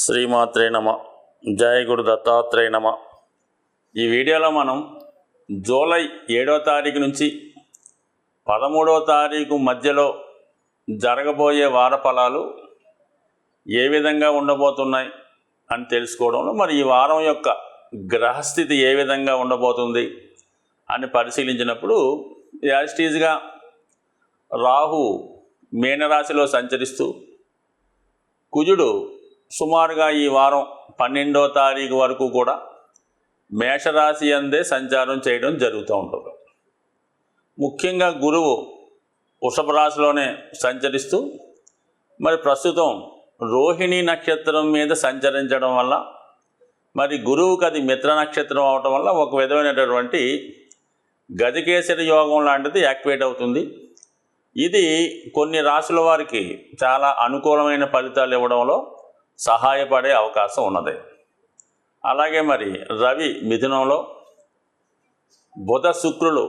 శ్రీమాత్రే నమ. జయ గురు దత్తాత్రేయ నమ. ఈ వీడియోలో మనం జూలై 7వ తారీఖు నుంచి 13వ తారీఖు మధ్యలో జరగబోయే వార ఫలాలు ఏ విధంగా ఉండబోతున్నాయి అని తెలుసుకోవడంలో మరి ఈ వారం యొక్క గ్రహస్థితి ఏ విధంగా ఉండబోతుంది అని పరిశీలించినప్పుడు యాజిటీజ్గా రాహు మీనరాశిలో సంచరిస్తూ కుజుడు సుమారుగా ఈ వారం 12వ తారీఖు వరకు కూడా మేషరాశి అందే సంచారం చేయడం జరుగుతూ ఉంటుంది. ముఖ్యంగా గురువు వృషభ రాశిలోనే సంచరిస్తూ మరి ప్రస్తుతం రోహిణి నక్షత్రం మీద సంచరించడం వల్ల మరి గురువుకి అది మిత్ర నక్షత్రం అవటం వల్ల ఒక విధమైనటువంటి గజకేసరి యోగం లాంటిది యాక్టివేట్ అవుతుంది. ఇది కొన్ని రాశుల వారికి చాలా అనుకూలమైన ఫలితాలు ఇవ్వడంలో సహాయపడే అవకాశం ఉన్నది. అలాగే మరి రవి మిథునంలో, బుధ శుక్రులు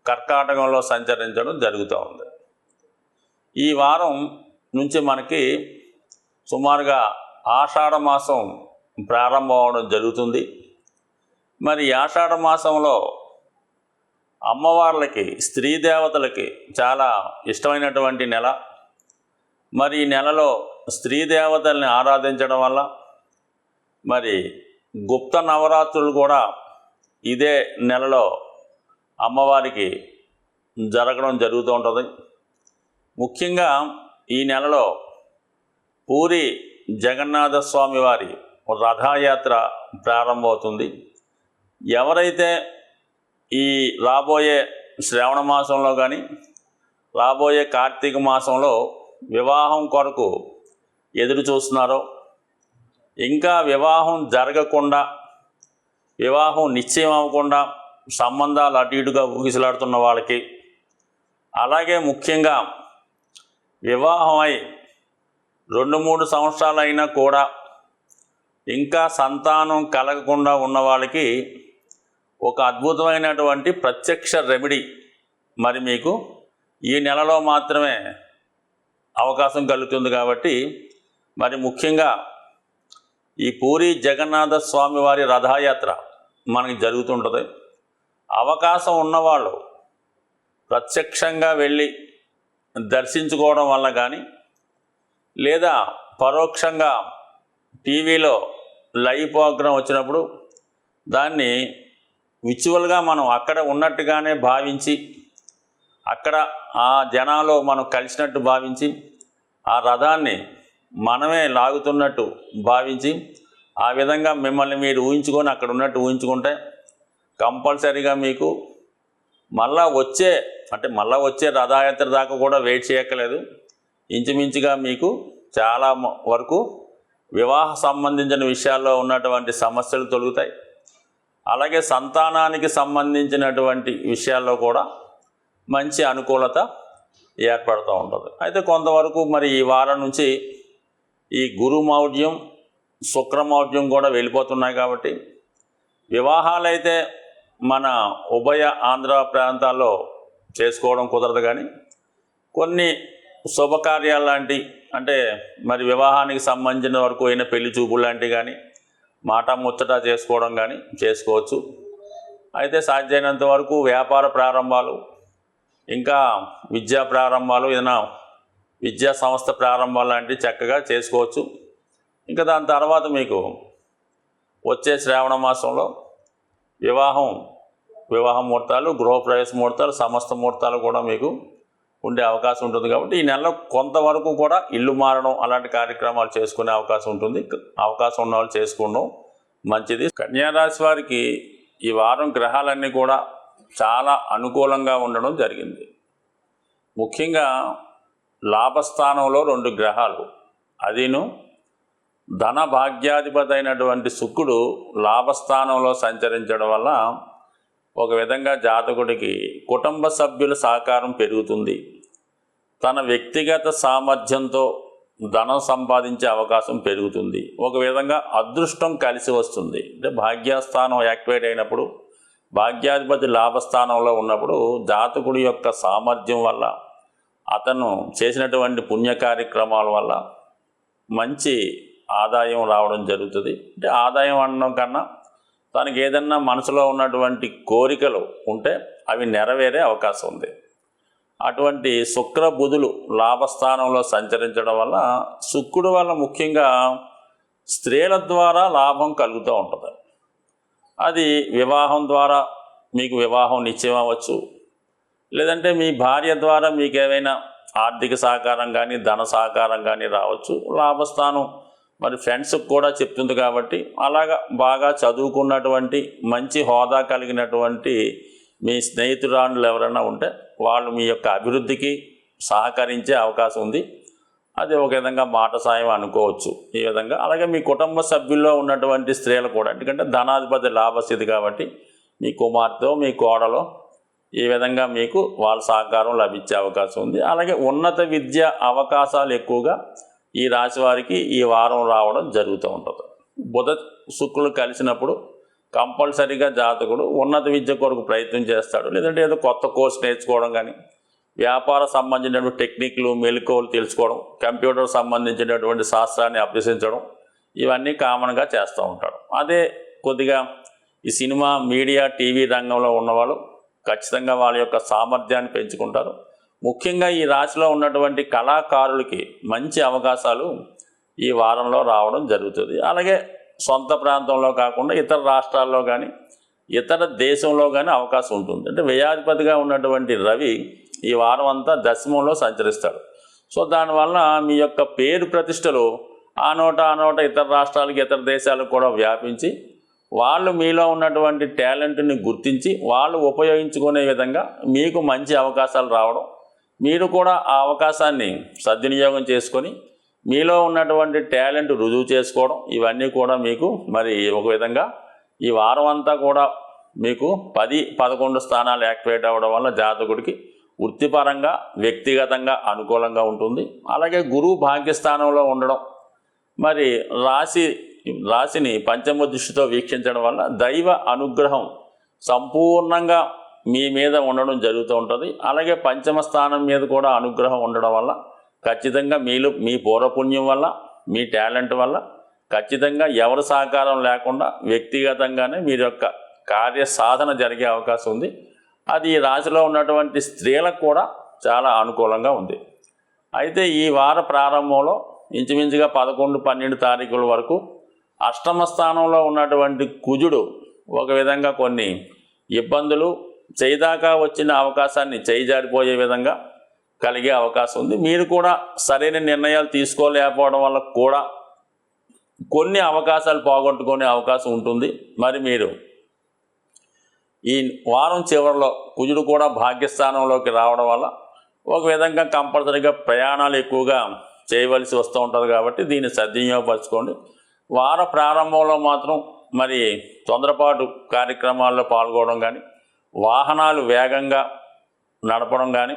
కర్కాటకంలో సంచరించడం జరుగుతూ ఉంది. ఈ వారం నుంచి మనకి సుమారుగా ఆషాఢ మాసం ప్రారంభం అవడం జరుగుతుంది. మరి ఆషాఢ మాసంలో అమ్మవార్లకి, స్త్రీ దేవతలకి చాలా ఇష్టమైనటువంటి నెల. మరి ఈ నెలలో స్త్రీ దేవతల్ని ఆరాధించడం వల్ల మరి గుప్త నవరాత్రులు కూడా ఇదే నెలలో అమ్మవారికి జరగడం జరుగుతూ ఉంటుంది. ముఖ్యంగా ఈ నెలలో పూరి జగన్నాథ స్వామి వారి రథయాత్ర ప్రారంభమవుతుంది. ఎవరైతే ఈ రాబోయే శ్రావణ మాసంలో కానీ రాబోయే కార్తీక మాసంలో వివాహం కొరకు ఎదురు చూస్తున్నారో, ఇంకా వివాహం జరగకుండా, వివాహం నిశ్చయం అవ్వకుండా సంబంధాలు అటు ఇటుగా ఊగిసలాడుతున్న వాళ్ళకి, అలాగే ముఖ్యంగా వివాహమై 2-3 సంవత్సరాలు అయినా కూడా ఇంకా సంతానం కలగకుండా ఉన్న వాళ్ళకి ఒక అద్భుతమైనటువంటి ప్రత్యక్ష రెమెడీ మరి మీకు ఈ నెలలో మాత్రమే అవకాశం కలుగుతుంది. కాబట్టి మరి ముఖ్యంగా ఈ పూరి జగన్నాథ స్వామి వారి రథయాత్ర మనకి జరుగుతుంటుంది. అవకాశం ఉన్నవాళ్ళు ప్రత్యక్షంగా వెళ్ళి దర్శించుకోవడం వల్ల కానీ, లేదా పరోక్షంగా టీవీలో లైవ్ ప్రోగ్రాం వచ్చినప్పుడు దాన్ని విజువల్గా మనం అక్కడ ఉన్నట్టుగానే భావించి, అక్కడ ఆ జనాలు మనం కలిసినట్టు భావించి, ఆ రథాన్ని మనమే లాగుతున్నట్టు భావించి, ఆ విధంగా మిమ్మల్ని మీరు ఊహించుకొని అక్కడ ఉన్నట్టు ఊహించుకుంటే కంపల్సరీగా మీకు మళ్ళా వచ్చే రథయాత్ర దాకా కూడా వెయిట్ చేయక్కలేదు. ఇంచుమించుగా మీకు చాలా వరకు వివాహ సంబంధించిన విషయాల్లో ఉన్నటువంటి సమస్యలు తొలుగుతాయి. అలాగే సంతానానికి సంబంధించినటువంటి విషయాల్లో కూడా మంచి అనుకూలత ఏర్పడుతూ ఉంటుంది. అయితే కొంతవరకు మరి ఈ వారం నుంచి ఈ గురుమౌఢ్యం, శుక్రమౌఢ్యం కూడా వెళ్ళిపోతున్నాయి. కాబట్టి వివాహాలైతే మన ఉభయ ఆంధ్ర ప్రాంతాల్లో చేసుకోవడం కుదరదు, కానీ కొన్ని శుభకార్యాలు లాంటి, అంటే మరి వివాహానికి సంబంధించిన వరకు అయిన పెళ్లి చూపులు లాంటివి కానీ, మాట ముచ్చట చేసుకోవడం కానీ చేసుకోవచ్చు. అయితే సాధ్యమైనంత వరకు వ్యాపార ప్రారంభాలు, ఇంకా విద్యా ప్రారంభాలు, ఏదైనా విద్యా సంస్థ ప్రారంభాలు లాంటివి చక్కగా చేసుకోవచ్చు. ఇంకా దాని తర్వాత మీకు వచ్చే శ్రావణ మాసంలో వివాహ ముహూర్తాలు, గృహప్రవేశ ముహూర్తాలు, సమస్త ముహూర్తాలు కూడా మీకు ఉండే అవకాశం ఉంటుంది. కాబట్టి ఈ నెలలో కొంతవరకు కూడా ఇల్లు మారడం అలాంటి కార్యక్రమాలు చేసుకునే అవకాశం ఉంటుంది. అవకాశం ఉన్న వాళ్ళు చేసుకోవడం మంచిది. కన్యారాశి వారికి ఈ వారం గ్రహాలన్నీ కూడా చాలా అనుకూలంగా ఉండడం జరిగింది. ముఖ్యంగా లాభస్థానంలో 2 గ్రహాలు, అదిను ధన భాగ్యాధిపతి అయినటువంటి శుక్రుడు లాభస్థానంలో సంచరించడం వల్ల ఒక విధంగా జాతకుడికి కుటుంబ సభ్యుల సహకారం పెరుగుతుంది. తన వ్యక్తిగత సామర్థ్యంతో ధనం సంపాదించే అవకాశం పెరుగుతుంది. ఒక విధంగా అదృష్టం కలిసి వస్తుంది. అంటే భాగ్యస్థానం యాక్టివేట్ అయినప్పుడు, భాగ్యాధిపతి లాభస్థానంలో ఉన్నప్పుడు జాతకుడి యొక్క సామర్థ్యం వల్ల, అతను చేసినటువంటి పుణ్య కార్యక్రమాల వల్ల మంచి ఆదాయం రావడం జరుగుతుంది. అంటే ఆదాయం అనడం కన్నా తనకి ఏదన్నా మనసులో ఉన్నటువంటి కోరికలు ఉంటే అవి నెరవేరే అవకాశం ఉంది. అటువంటి శుక్ర బుధులు లాభస్థానంలో సంచరించడం వల్ల శుక్రుడు వల్ల ముఖ్యంగా స్త్రీల ద్వారా లాభం కలుగుతూ ఉంటుంది. అది వివాహం ద్వారా మీకు వివాహం నిశ్చయం అవ్వచ్చు, లేదంటే మీ భార్య ద్వారా మీకు ఏవైనా ఆర్థిక సహకారం కానీ ధన సహకారం కానీ రావచ్చు. లాభస్థానం మరి ఫ్రెండ్స్కి కూడా చెప్తుంది కాబట్టి అలాగా బాగా చదువుకున్నటువంటి మంచి హోదా కలిగినటువంటి మీ స్నేహితురాళ్ళు ఎవరైనా ఉంటే వాళ్ళు మీ యొక్క అభివృద్ధికి సహకరించే అవకాశం ఉంది. అది ఒక విధంగా మాట సాయం అనుకోవచ్చు ఈ విధంగా. అలాగే మీ కుటుంబ సభ్యుల్లో ఉన్నటువంటి స్త్రీలు కూడా, ఎందుకంటే ధనాధిపతి లాభస్థితి కాబట్టి మీ కుమార్తె మీ కోడలో ఈ విధంగా మీకు వాళ్ళ సహకారం లభించే అవకాశం ఉంది. అలాగే ఉన్నత విద్య అవకాశాలు ఎక్కువగా ఈ రాశి వారికి ఈ వారం రావడం జరుగుతూ ఉంటుంది. బుధ శుక్రులు కలిసినప్పుడు కంపల్సరీగా జాతకుడు ఉన్నత విద్య కొరకు ప్రయత్నం చేస్తాడు, లేదంటే ఏదో కొత్త కోర్సు నేర్చుకోవడం కానీ, వ్యాపార సంబంధించినటువంటి టెక్నిక్లు మెలకువలు తెలుసుకోవడం, కంప్యూటర్ సంబంధించినటువంటి శాస్త్రాన్ని అభ్యసించడం, ఇవన్నీ కామన్గా చేస్తూ ఉంటాడు. అదే కొద్దిగా ఈ సినిమా మీడియా టీవీ రంగంలో ఉన్నవాళ్ళు ఖచ్చితంగా వాళ్ళ యొక్క సామర్థ్యాన్ని పెంచుకుంటారు. ముఖ్యంగా ఈ రాశిలో ఉన్నటువంటి కళాకారులకి మంచి అవకాశాలు ఈ వారంలో రావడం జరుగుతుంది. అలాగే సొంత ప్రాంతంలో కాకుండా ఇతర రాష్ట్రాల్లో కానీ ఇతర దేశంలో కానీ అవకాశం ఉంటుంది. అంటే వ్యయాధిపతిగా ఉన్నటువంటి రవి ఈ వారం అంతా దశమంలో సంచరిస్తాడు. సో దానివల్ల మీ యొక్క పేరు ప్రతిష్టలు ఆ నోట ఇతర రాష్ట్రాలకి ఇతర దేశాలకు కూడా వ్యాపించి వాళ్ళు మీలో ఉన్నటువంటి టాలెంట్ని గుర్తించి వాళ్ళు ఉపయోగించుకునే విధంగా మీకు మంచి అవకాశాలు రావడం, మీరు కూడా ఆ అవకాశాన్ని సద్వినియోగం చేసుకొని మీలో ఉన్నటువంటి టాలెంట్ రుజువు చేసుకోవడం, ఇవన్నీ కూడా మీకు మరి ఒక విధంగా ఈ వారం అంతా కూడా మీకు 10-11 స్థానాలు యాక్టివేట్ అవ్వడం వల్ల జాతకుడికి వృత్తిపరంగా వ్యక్తిగతంగా అనుకూలంగా ఉంటుంది. అలాగే గురువు భాగ్యస్థానంలో ఉండడం, మరి రాశిని పంచమ దృష్టితో వీక్షించడం వల్ల దైవ అనుగ్రహం సంపూర్ణంగా మీ మీద ఉండడం జరుగుతూ ఉంటుంది. అలాగే పంచమ స్థానం మీద కూడా అనుగ్రహం ఉండడం వల్ల ఖచ్చితంగా మీ పూర్వపుణ్యం వల్ల మీ టాలెంట్ వల్ల ఖచ్చితంగా ఎవరి సహకారం లేకుండా వ్యక్తిగతంగానే మీరు యొక్క కార్య సాధన జరిగే అవకాశం ఉంది. అది ఈ రాశిలో ఉన్నటువంటి స్త్రీలకు కూడా చాలా అనుకూలంగా ఉంది. అయితే ఈ వార ప్రారంభంలో ఇంచుమించుగా 11-12 తారీఖుల వరకు అష్టమ స్థానంలో ఉన్నటువంటి కుజుడు ఒక విధంగా కొన్ని ఇబ్బందులు చేయదాకా వచ్చిన అవకాశాన్ని చేయిజారిపోయే విధంగా కలిగే అవకాశం ఉంది. మీరు కూడా సరైన నిర్ణయాలు తీసుకోలేకపోవడం వల్ల కూడా కొన్ని అవకాశాలు పోగొట్టుకునే అవకాశం ఉంటుంది. మరి మీరు ఈ వారం చివరిలో కుజుడు కూడా భాగ్యస్థానంలోకి రావడం వల్ల ఒక విధంగా కంపల్సరీగా ప్రయాణాలు ఎక్కువగా చేయవలసి వస్తూ ఉంటుంది కాబట్టి దీన్ని సద్వినియోగపరచుకోండి. వార ప్రారంభంలో మాత్రం మరి తొందరపాటు కార్యక్రమాల్లో పాల్గొనడం కానీ, వాహనాలు వేగంగా నడపడం కానీ,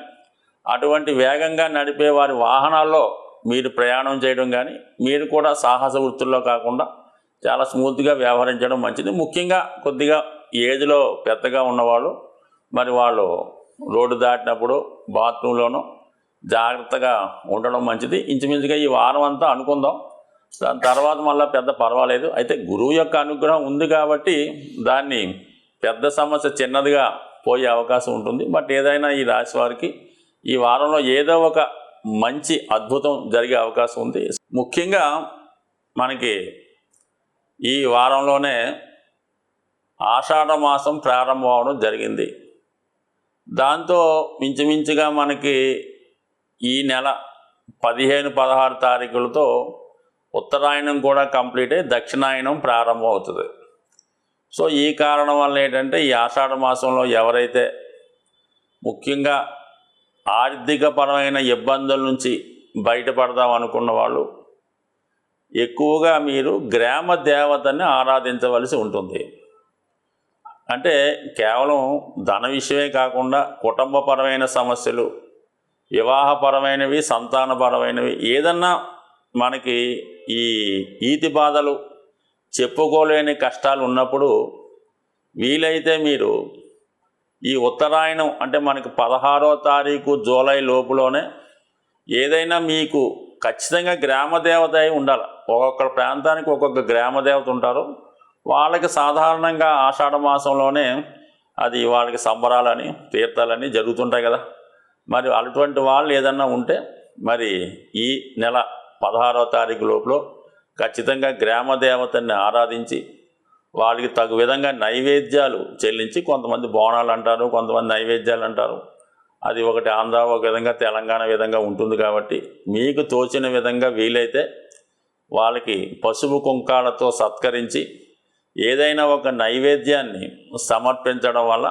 అటువంటి వేగంగా నడిపే వారి వాహనాల్లో మీరు ప్రయాణం చేయడం కానీ, మీరు కూడా సాహస వృత్తుల్లో కాకుండా చాలా స్మూత్గా వ్యవహరించడం మంచిది. ముఖ్యంగా కొద్దిగా ఏజ్లో పెద్దగా ఉన్నవాళ్ళు మరి వాళ్ళు రోడ్డు దాటినప్పుడు బాత్రూంలోనూ జాగ్రత్తగా ఉండడం మంచిది. ఇంచుమించుగా ఈ వారం అంతా అనుకుందాం, దాని తర్వాత మళ్ళీ పెద్ద పర్వాలేదు. అయితే గురువు యొక్క అనుగ్రహం ఉంది కాబట్టి దాన్ని పెద్ద సమస్య చిన్నదిగా పోయే అవకాశం ఉంటుంది. బట్ ఏదైనా ఈ రాశి వారికి ఈ వారంలో ఏదో ఒక మంచి అద్భుతం జరిగే అవకాశం ఉంది. ముఖ్యంగా మనకి ఈ వారంలోనే ఆషాఢ మాసం ప్రారంభం అవడం జరిగింది. దాంతో మించుమించుగా మనకి ఈ నెల 15-16 తారీఖులతో ఉత్తరాయణం కూడా కంప్లీట్ అయ్యి దక్షిణాయనం ప్రారంభం అవుతుంది. సో ఈ కారణం వల్ల ఏంటంటే ఈ ఆషాఢ మాసంలో ఎవరైతే ముఖ్యంగా ఆర్థికపరమైన ఇబ్బందుల నుంచి బయటపడదాం అనుకున్న వాళ్ళు ఎక్కువగా మీరు గ్రామ దేవతని ఆరాధించవలసి ఉంటుంది. అంటే కేవలం ధన విషయమే కాకుండా కుటుంబపరమైన సమస్యలు, వివాహపరమైనవి, సంతానపరమైనవి, ఏదన్నా మనకి ఈ ఈతి బాధలు చెప్పుకోలేని కష్టాలు ఉన్నప్పుడు వీలైతే మీరు ఈ ఉత్తరాయణం అంటే మనకి 16వ తారీఖు జూలై లోపులోనే ఏదైనా మీకు ఖచ్చితంగా గ్రామ దేవత అయి ఉండాలి. ఒక్కొక్క ప్రాంతానికి ఒక్కొక్క గ్రామ దేవత ఉంటారు. వాళ్ళకి సాధారణంగా ఆషాఢ మాసంలోనే అది వాళ్ళకి సంబరాలని తీర్థాలని జరుగుతుంటాయి కదా. మరి అటువంటి వాళ్ళు ఏదన్నా ఉంటే మరి ఈ నెల 16వ తారీఖు లోపల ఖచ్చితంగా గ్రామ దేవతని ఆరాధించి వాళ్ళకి తగు విధంగా నైవేద్యాలు చెల్లించి, కొంతమంది బోనాలు అంటారు, కొంతమంది నైవేద్యాలు అంటారు. అది ఒకటి ఆంధ్ర, ఒక విధంగా తెలంగాణ విధంగా ఉంటుంది. కాబట్టి మీకు తోచిన విధంగా వీలైతే వాళ్ళకి పసుపు కుంకాలతో సత్కరించి ఏదైనా ఒక నైవేద్యాన్ని సమర్పించడం వల్ల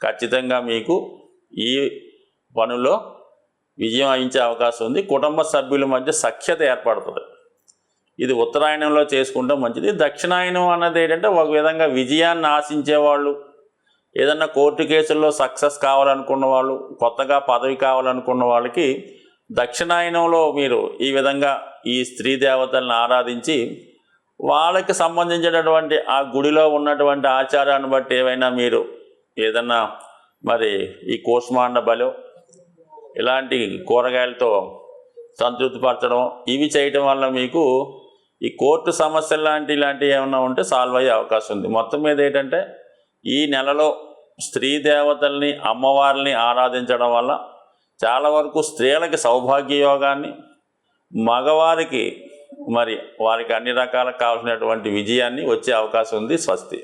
ఖచ్చితంగా మీకు ఈ పనుల్లో విజయం వహించే అవకాశం ఉంది. కుటుంబ సభ్యుల మధ్య సఖ్యత ఏర్పడుతుంది. ఇది ఉత్తరాయణంలో చేసుకుంటే మంచిది. దక్షిణాయనం అన్నది ఏంటంటే ఒక విధంగా విజయాన్ని ఆశించేవాళ్ళు, ఏదన్నా కోర్టు కేసుల్లో సక్సెస్ కావాలనుకున్న వాళ్ళు, కొత్తగా పదవి కావాలనుకున్న వాళ్ళకి దక్షిణాయనంలో మీరు ఈ విధంగా ఈ స్త్రీ దేవతలను ఆరాధించి వాళ్ళకి సంబంధించినటువంటి ఆ గుడిలో ఉన్నటువంటి ఆచారాన్ని బట్టి ఏవైనా మీరు ఏదన్నా మరి ఈ కూష్మాండ బలో ఇలాంటి కూరగాయలతో సంతృప్తిపరచడం, ఇవి చేయటం వల్ల మీకు ఈ కోర్టు సమస్యలు ఇలాంటివి ఏమైనా ఉంటే సాల్వ్ అయ్యే అవకాశం ఉంది. మొత్తం మీద ఏంటంటే ఈ నెలలో స్త్రీ దేవతల్ని, అమ్మవారిని ఆరాధించడం వల్ల చాలా వరకు స్త్రీలకి సౌభాగ్య యోగాన్ని, మగవారికి మరి వారికి అన్ని రకాలకు కావాల్సినటువంటి విజయాన్ని వచ్చే అవకాశం ఉంది. స్వస్తి.